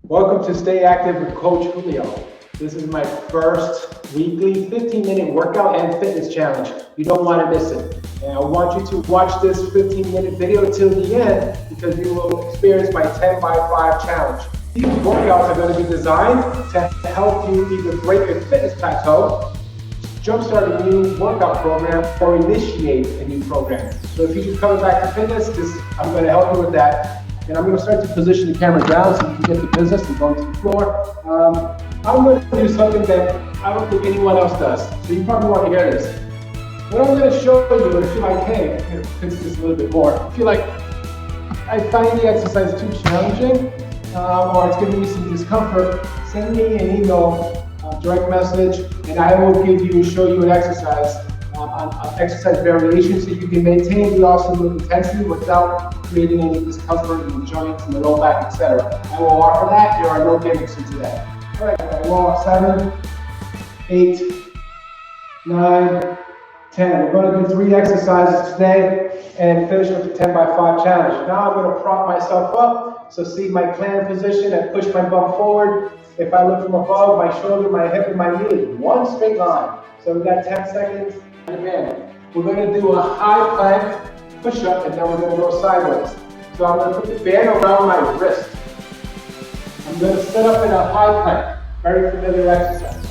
Welcome to Stay Active with Coach Julio. This is my first weekly 15-minute workout and fitness challenge. You don't want to miss it. And I want you to watch this 15-minute video till the end because you will experience my 10x5 challenge. These workouts are going to be designed to help you either break your fitness plateau, jumpstart a new workout program, or initiate a new program. So if you're just coming back to fitness, I'm going to help you with that. And I'm going to start to position the camera down so you can get the business and go to the floor. I'm going to do something that I don't think anyone else does. So you probably want to hear this. What I'm going to show you, and if you're like, hey, I'm going to fix this a little bit more. If you're like, I find the exercise too challenging, or it's giving me some discomfort, send me an email, direct message, and I will show you an exercise on exercise variations so you can maintain the awesome intensity without creating any discomfort in the joints and the low back, etc. I will offer that. There are no gimmicks into that. All right, I will 7, 8, 9, 10. We're going to do 3 exercises today and finish with the 10x5 challenge. Now I'm going to prop myself up. So see my plank position and push my bum forward. If I look from above, my shoulder, my hip, and my knee is one straight line. So we got 10 seconds. Again, we're going to do a high plank push-up and then we're going to go sideways. So I'm going to put the band around my wrist. I'm going to set up in a high plank. Very familiar exercise.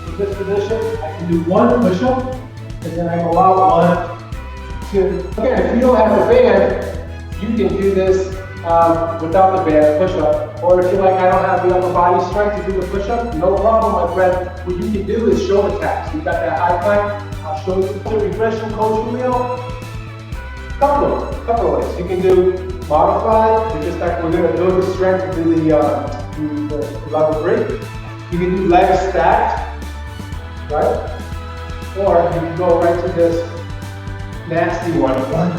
In this position, I can do 1 push-up and then I go out 1, 2. Again, if you don't have the band, you can do this without the band push-up. Or if you're like, I don't have the upper body strength to do the push-up, no problem, my friend. What you can do is shoulder taps. You got that high plank. I'll show you the regression, Coach Julio. Couple of ways. You can do modified. We're going to build the strength to the level 3. You can do legs stacked, right? Or you can go right to this nasty one. 1,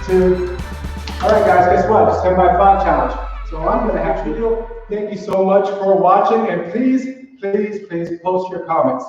2. All right, guys, guess what? It's 10x5 challenge. So I'm going to have to do. Thank you so much for watching, and please, please, please post your comments.